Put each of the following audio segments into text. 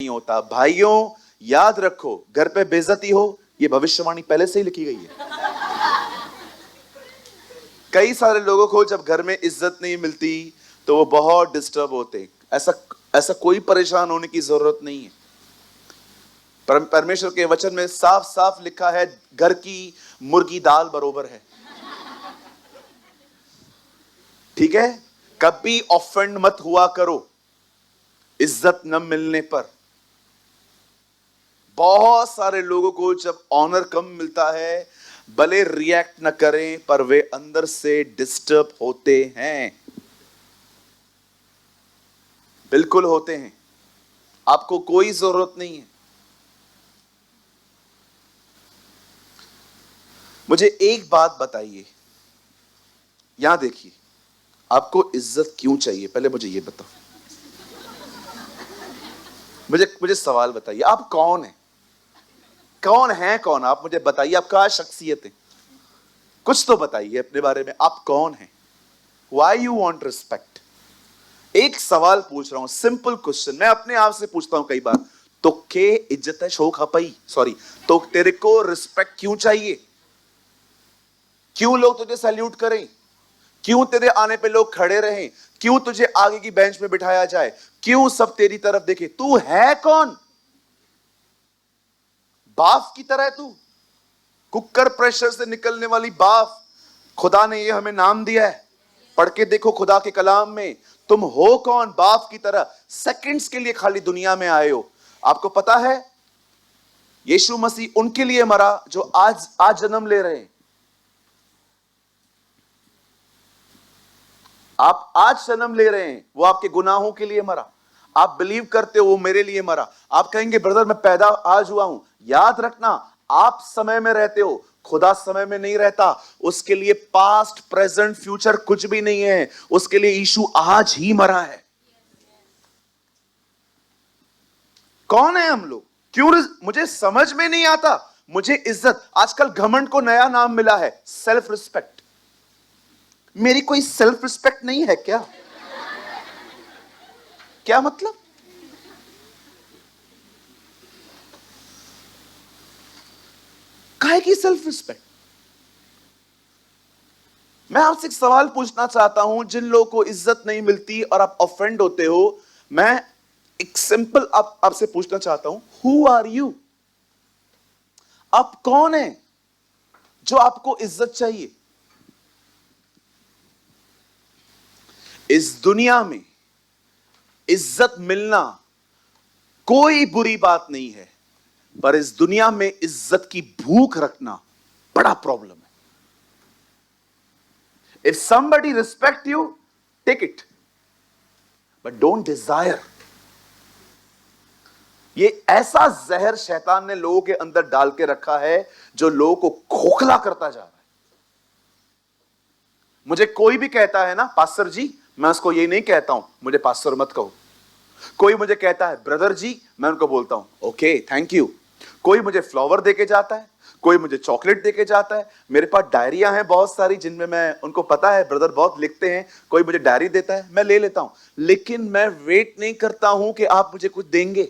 नहीं होता। भाइयों याद रखो, घर पे बेइज्जती हो, ये भविष्यवाणी पहले से ही लिखी गई है। कई सारे लोगों को जब घर में इज्जत नहीं मिलती तो वो बहुत डिस्टर्ब होते। ऐसा ऐसा कोई परेशान होने की जरूरत नहीं है। परमेश्वर के वचन में साफ साफ लिखा है, घर की मुर्गी दाल बरोबर है। ठीक है, कभी ऑफेंड मत हुआ करो इज्जत न मिलने पर। बहुत सारे लोगों को जब ऑनर कम मिलता है, भले रिएक्ट न करें पर वे अंदर से डिस्टर्ब होते हैं। बिल्कुल होते हैं। आपको कोई जरूरत नहीं है। मुझे एक बात बताइए, यहां देखिए, आपको इज्जत क्यों चाहिए? पहले मुझे यह बताओ। मुझे सवाल बताइए, आप कौन हैं? कौन है? कौन आप? मुझे बताइए, आप क्या शख्सियत है? कुछ तो बताइए अपने बारे में। आप कौन हैं? Why you want respect? एक सवाल पूछ रहा हूं, सिंपल क्वेश्चन। मैं अपने आप से पूछता हूं कई बार, तो के इज्जत है शोक हपई, सॉरी, तो तेरे को रिस्पेक्ट क्यों चाहिए? क्यों लोग तुझे सैल्यूट करें? क्यों तेरे आने पे लोग खड़े रहें? क्यों तुझे आगे की बेंच पे बिठाया जाए? क्यों सब तेरी तरफ देखे? तू है कौन? बाफ की तरह है तू, कुकर प्रेशर से निकलने वाली बाफ। खुदा ने ये हमें नाम दिया है। पढ़ के देखो खुदा के कलाम में, तुम हो कौन? बाफ की तरह। सेकंड्स के लिए खाली दुनिया में आए हो। आपको पता है यीशु मसीह उनके लिए मरा जो आज आज जन्म ले रहे हैं। आप आज जन्म ले रहे हैं, वो आपके गुनाहों के लिए मरा। आप बिलीव करते हो वो मेरे लिए मरा। आप कहेंगे ब्रदर मैं पैदा आज हुआ हूं। याद रखना, आप समय में रहते हो, खुदा समय में नहीं रहता। उसके लिए पास्ट प्रेजेंट फ्यूचर कुछ भी नहीं है। उसके लिए यीशु आज ही मरा है। कौन है हम लोग? क्यों मुझे समझ में नहीं आता। मुझे इज्जत, आजकल घमंड को नया नाम मिला है, सेल्फ रिस्पेक्ट। मेरी कोई सेल्फ रिस्पेक्ट नहीं है क्या? क्या मतलब? काहे की सेल्फ रिस्पेक्ट? मैं आपसे एक सवाल पूछना चाहता हूं, जिन लोगों को इज्जत नहीं मिलती और आप ऑफेंड होते हो, मैं एक सिंपल आपसे पूछना चाहता हूं, हु आर यू? आप कौन है जो आपको इज्जत चाहिए? इस दुनिया में इज्जत मिलना कोई बुरी बात नहीं है, पर इस दुनिया में इज्जत की भूख रखना बड़ा प्रॉब्लम है। If somebody respect you, take it, but don't desire. ये ऐसा जहर शैतान ने लोगों के अंदर डाल के रखा है जो लोगों को खोखला करता जा रहा है। मुझे कोई भी कहता है ना पास्टर जी, मैं उसको ये नहीं कहता हूं मुझे पास्टर मत कहो। कोई मुझे कहता है ब्रदर जी, मैं उनको बोलता हूं ओके थैंक यू। कोई मुझे फ्लावर देके जाता है, कोई मुझे चॉकलेट देके जाता है। मेरे पास डायरियां हैं बहुत सारी जिनमें मैं, उनको पता है ब्रदर बहुत लिखते हैं, कोई मुझे डायरी देता है, मैं ले लेता हूं। लेकिन मैं वेट नहीं करता हूं कि आप मुझे कुछ देंगे।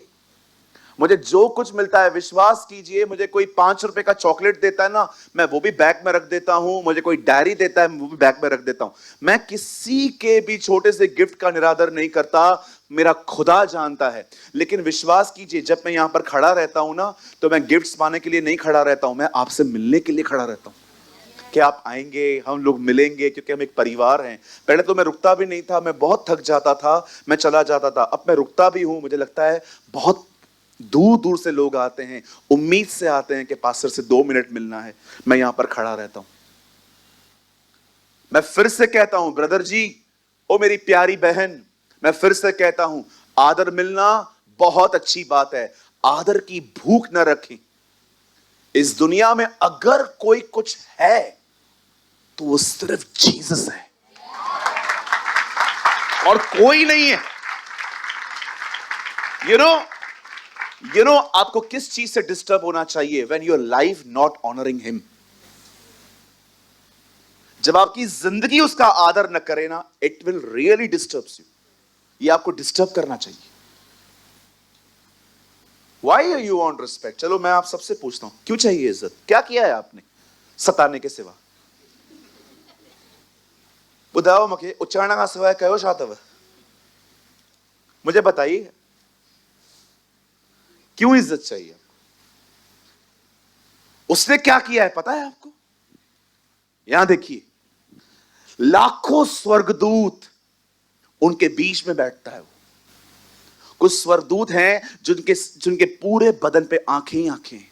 मुझे जो कुछ मिलता है, विश्वास कीजिए, मुझे कोई 5 रुपए का चॉकलेट देता है ना, मैं वो भी बैग में रख देता हूं। मुझे कोई डायरी देता है, वो भी बैग में रख देता हूं। मैं किसी के भी छोटे से गिफ्ट का निरादर नहीं करता, मेरा खुदा जानता है। लेकिन विश्वास कीजिए, जब मैं यहां पर खड़ा रहता हूं ना, तो मैं गिफ्ट्स पाने के लिए नहीं खड़ा रहता हूं, मैं आपसे मिलने के लिए खड़ा रहता हूं कि आप आएंगे, हम लोग मिलेंगे, क्योंकि हम एक परिवार हैं। पहले तो मैं रुकता भी नहीं था, मैं बहुत थक जाता था, मैं चला जाता था। अब मैं रुकता भी हूं। मुझे लगता है बहुत दूर दूर से लोग आते हैं, उम्मीद से आते हैं कि पास्टर से 2 मिनट मिलना है। मैं यहां पर खड़ा रहता हूं। मैं फिर से कहता हूं ब्रदर जी, ओ मेरी प्यारी बहन, मैं फिर से कहता हूं, आदर मिलना बहुत अच्छी बात है, आदर की भूख न रखें। इस दुनिया में अगर कोई कुछ है तो वो सिर्फ जीसस है और कोई नहीं है। यू नो आपको किस चीज से डिस्टर्ब होना चाहिए? When your life not honouring him. जब आपकी जिंदगी उसका आदर न करे ना, it will really disturb you. ये आपको डिस्टर्ब करना चाहिए। Why you want respect? चलो मैं आप सबसे पूछता हूं, क्यों चाहिए इज्जत? क्या किया है आपने सताने के सिवा? बुधाओ मके उच्चारण का सिवाय कहो शातव, मुझे बताइए क्यों इज्जत चाहिए? उसने क्या किया है पता है आपको? यहां देखिए, लाखों स्वर्गदूत उनके बीच में बैठता है वो। कुछ स्वर्गदूत हैं जिनके पूरे बदन पे आंखें ही आंखें हैं,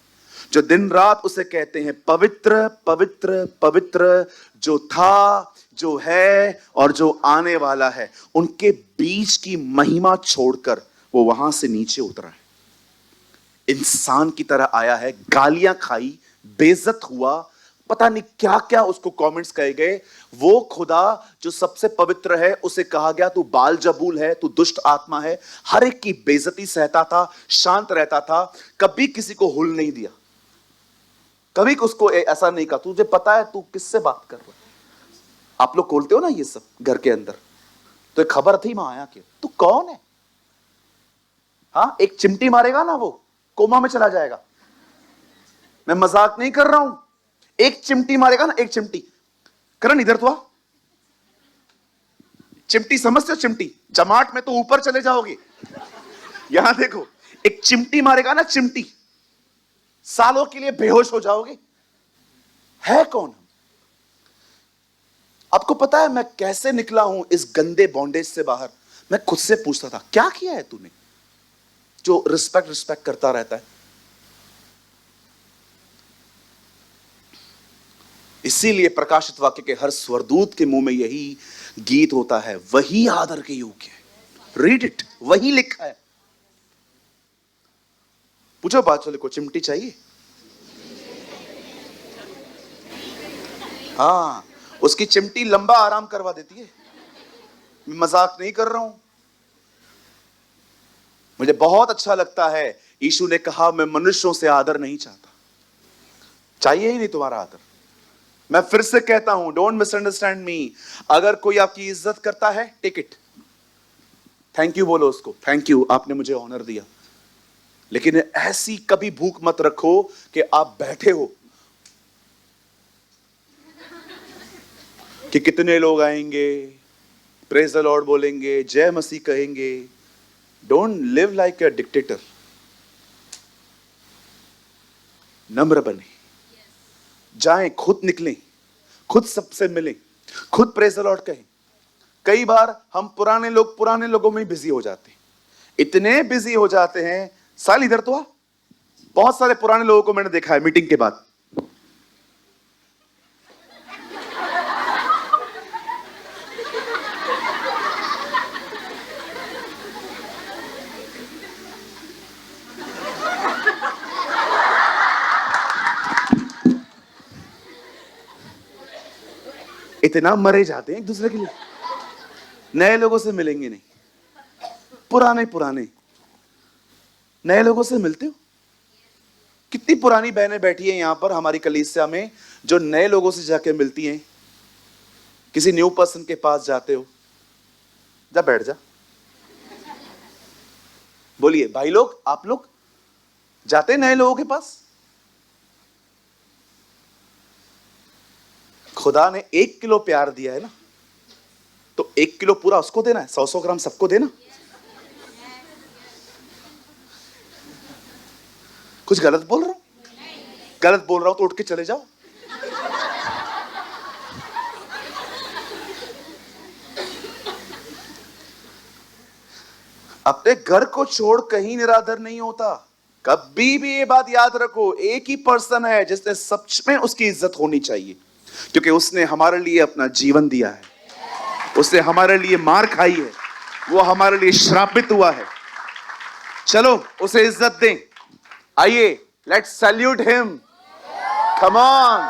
जो दिन रात उसे कहते हैं पवित्र पवित्र पवित्र, जो था, जो है और जो आने वाला है। उनके बीच की महिमा छोड़कर वो वहां से नीचे उतरा है, इंसान की तरह आया है, गालियां खाई, बेइज्जत हुआ, पता नहीं क्या क्या उसको कमेंट्स कहे गए। वो खुदा जो सबसे पवित्र है उसे कहा गया तू बाल जबूल है, तू दुष्ट आत्मा है। हर एक की बेइज्जती सहता था, शांत रहता था, कभी किसी को हुल नहीं दिया, कभी उसको ऐसा नहीं कहा तुझे पता है तू किससे बात कर रहा है। आप लोग खोलते हो ना ये सब घर के अंदर, तो एक खबर थी माया की, तू कौन है? हाँ, एक चिमटी मारेगा ना वो कोमा में चला जाएगा। मैं मजाक नहीं कर रहा हूं, एक चिमटी मारेगा ना, एक चिमटी। करण इधर तो आ, चिमटी समझते हो? चिमटी चमाट में तो ऊपर चले जाओगे। यहां देखो, एक चिमटी मारेगा ना, चिमटी, सालों के लिए बेहोश हो जाओगे। है कौन हम? आपको पता है मैं कैसे निकला हूं इस गंदे बॉन्डेज से बाहर? मैं खुद से पूछता था क्या किया है तूने जो रिस्पेक्ट करता रहता है। इसीलिए प्रकाशित वाक्य के हर स्वरदूत के मुंह में यही गीत होता है, वही आदर के योग्य है। रीड इट, वही लिखा है। पूछो बात चले को चिमटी चाहिए? हाँ, उसकी चिमटी लंबा आराम करवा देती है। मैं मजाक नहीं कर रहा हूं, मुझे बहुत अच्छा लगता है। यीशु ने कहा मैं मनुष्यों से आदर नहीं चाहता, चाहिए ही नहीं तुम्हारा आदर। मैं फिर से कहता हूं, डोंट मिसअंडरस्टैंड मी। अगर कोई आपकी इज्जत करता है, टेक इट, थैंक यू बोलो उसको, थैंक यू आपने मुझे ऑनर दिया। लेकिन ऐसी कभी भूख मत रखो कि आप बैठे हो कि कितने लोग आएंगे, प्रेज द लॉर्ड बोलेंगे, जय मसीह कहेंगे। Don't live like a dictator. नम्र बने, जाएं, खुद निकलें, खुद सबसे मिलें, खुद प्रेज द लॉर्ड कहें। कई बार हम पुराने लोगों में बिजी हो जाते हैं, इतने बिजी हो जाते हैं। साल इधर तो आ, बहुत सारे पुराने लोगों को मैंने देखा है मीटिंग के बाद, इतना मरे जाते हैं एक दूसरे के लिए, नए लोगों से मिलेंगे नहीं। पुराने नए लोगों से मिलते हो? कितनी पुरानी बहनें बैठी हैं यहां पर हमारी कलीसिया में जो नए लोगों से जाके मिलती हैं। किसी न्यू पर्सन के पास जाते हो, जा बैठ जा। बोलिए भाई लोग, आप लोग जाते हैं नए लोगों के पास? खुदा ने 1 किलो प्यार दिया है ना, तो 1 किलो पूरा उसको देना है, 100 ग्राम सबको देना। कुछ गलत बोल रहा हूं? गलत बोल रहा हूं तो उठ के चले जाओ। अपने घर को छोड़ कहीं निरादर नहीं होता। कभी भी ये बात याद रखो, एक ही पर्सन है जिसने सच में उसकी इज्जत होनी चाहिए, क्योंकि उसने हमारे लिए अपना जीवन दिया है, उसने हमारे लिए मार खाई है, वो हमारे लिए श्रापित हुआ है। चलो उसे इज्जत दें। आइए, let's salute him. Come on,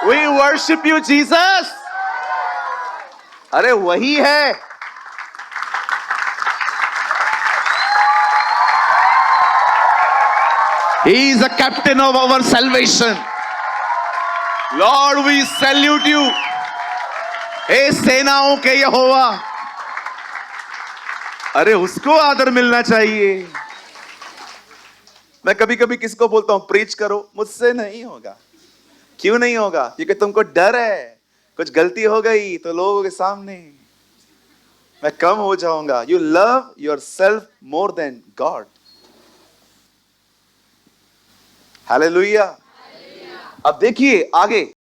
we worship you Jesus. अरे वही है। He is the captain of our salvation. Lord, we salute you. हे सेनाओं के यहोवा। अरे उसको आदर मिलना चाहिए। मैं कभी कभी किसको बोलता हूं प्रीच करो, मुझसे नहीं होगा। क्यों नहीं होगा? क्योंकि तुमको डर है कुछ गलती हो गई तो लोगों के सामने मैं कम हो जाऊंगा। You love your self more than God. Hallelujah. अब देखिए आगे